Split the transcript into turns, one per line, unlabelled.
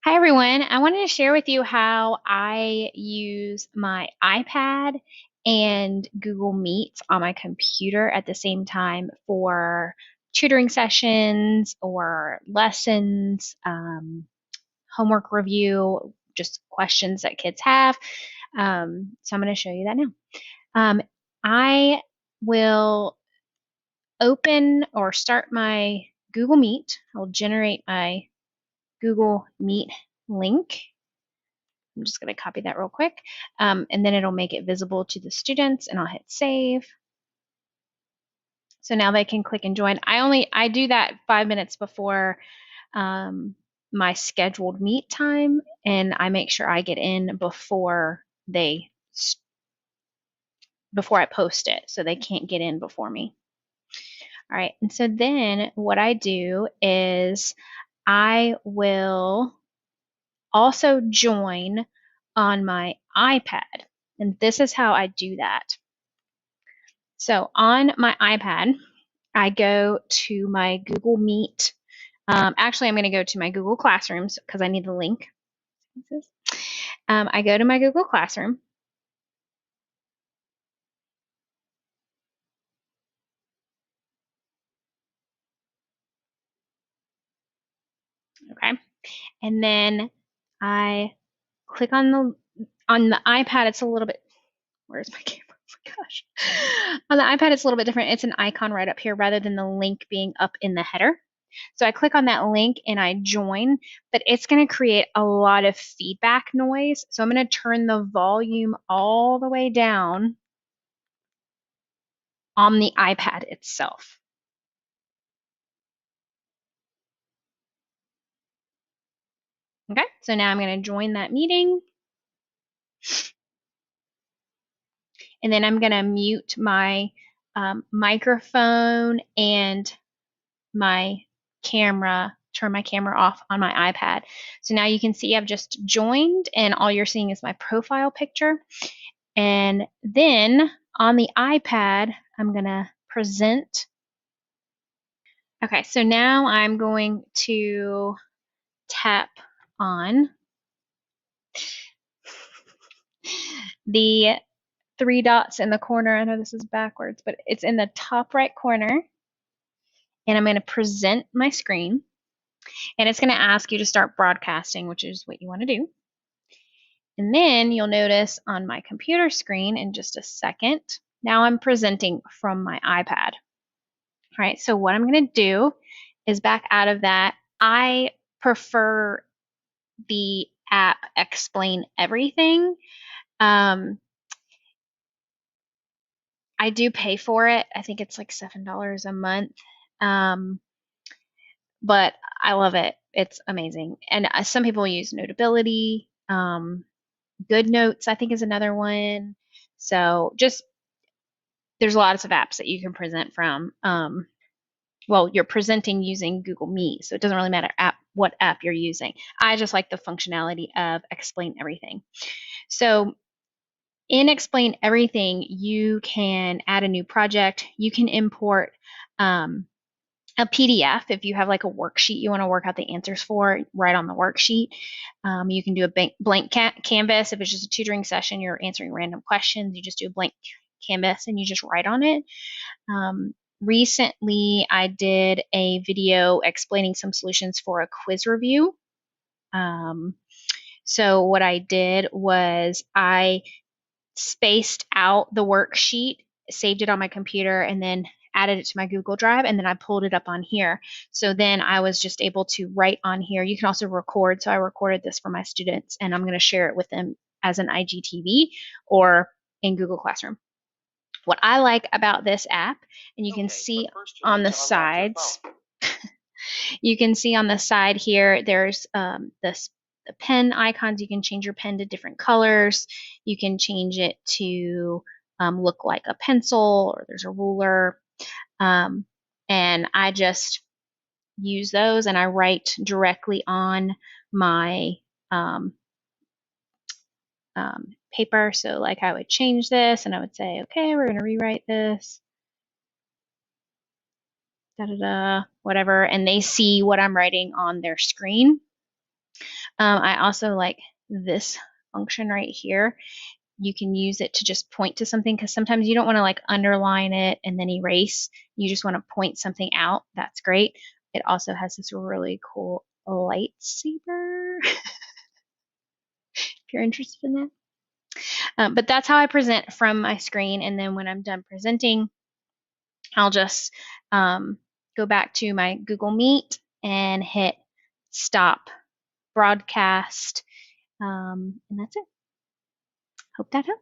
Hi everyone. I wanted to share with you how I use my iPad and Google Meet on my computer at the same time for tutoring sessions or lessons, homework review, just questions that kids have. So I'm going to show you that now. I will open or start my Google Meet. I'll generate my Google Meet link. I'm just going to copy that real quick. And then it'll make it visible to the students and I'll hit save. So now they can click and join. I do that 5 minutes before my scheduled meet time, and I make sure I get in before I post it, so they can't get in before me. All right, and so then what I do is I will also join on my iPad. And this is how I do that. So on my iPad, I go to my Google Meet. Actually, I'm going to go to my Google Classrooms because I need the link. I go to my Google Classroom. Okay. And then I click on the iPad. It's a little bit, where's my camera? Oh my gosh. On the iPad, it's a little bit different. It's an icon right up here rather than the link being up in the header. So I click on that link and I join, but it's going to create a lot of feedback noise. So I'm going to turn the volume all the way down on the iPad itself. Okay, so now I'm going to join that meeting. And then I'm going to mute my microphone and my camera, turn my camera off on my iPad. So now you can see I've just joined and all you're seeing is my profile picture. And then on the iPad, I'm going to present. Okay, so now I'm going to tap on the three dots in the corner. I know this is backwards, but it's in the top right corner. And I'm going to present my screen. And it's going to ask you to start broadcasting, which is what you want to do. And then you'll notice on my computer screen in just a second, now I'm presenting from my iPad. All right, so what I'm going to do is back out of that. I prefer the app Explain Everything. I do pay for it. I think it's like $7 a month. But I love it. It's amazing. And some people use Notability. Good Notes, I think, is another one. So just there's lots of apps that you can present from. Well, you're presenting using Google Meet, so it doesn't really matter what app you're using. I just like the functionality of Explain Everything. So in Explain Everything, you can add a new project. You can import a PDF if you have like a worksheet you want to work out the answers for right on the worksheet. You can do a blank canvas. If it's just a tutoring session, you're answering random questions, you just do a blank canvas and you just write on it. Recently, I did a video explaining some solutions for a quiz review. So what I did was I spaced out the worksheet, saved it on my computer, and then added it to my Google Drive, and then I pulled it up on here. So then I was just able to write on here. You can also record. So I recorded this for my students, and I'm going to share it with them as an IGTV or in Google Classroom. What I like about this app, and you can see on the sides, you can see on the side here, there's the pen icons. You can change your pen to different colors. You can change it to look like a pencil, or there's a ruler. And I just use those and I write directly on my paper. So like I would change this and I would say, okay, we're going to rewrite this. Da, da, da, whatever, and they see what I'm writing on their screen. I also like this function right here. You can use it to just point to something because sometimes you don't want to like underline it and then erase. You just want to point something out. That's great. It also has this really cool lightsaber if you're interested in that. But that's how I present from my screen. And then when I'm done presenting, I'll just go back to my Google Meet and hit stop broadcast. And that's it. Hope that helps.